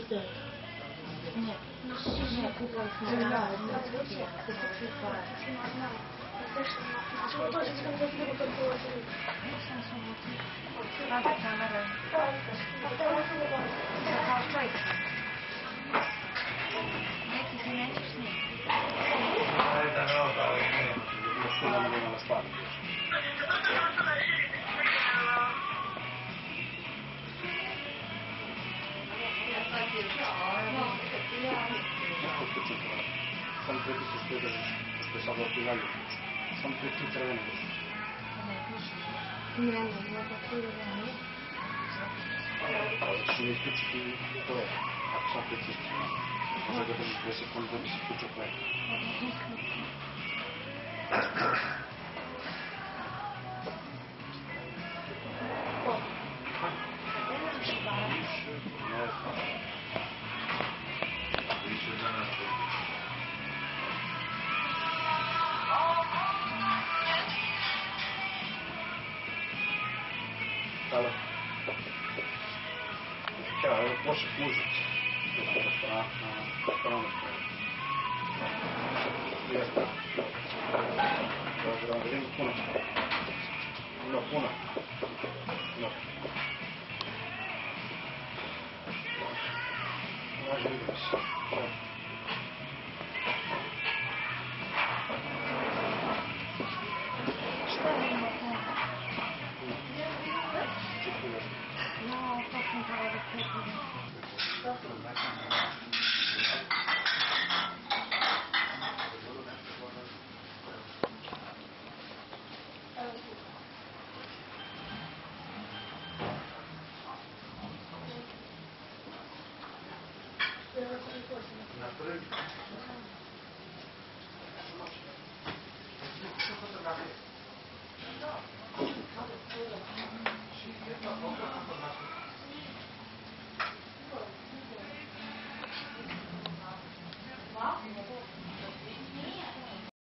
хотели. Нет. Нет, купол Земля. Правда, камера. Така стойка. Neki se nećeš snimiti. Što ne mogu na stvari. Sam pretičeš što je držiš, što je sad ovdje dalje. Sam pretičeš crveno držiš. Ne, možda krivo ne. Što ne isključiti to je, ako sam pretičeš. Može da držiš 2 sekunde da bi se isključio play. Hvala. Ja, evo počet mužnici. Restoranu. Jeste. Dobro, onda ima puno. Ima puno. Ima. Može vidimo se. Šta je ima puno? No, to sam trebala da kupim. Na prvi.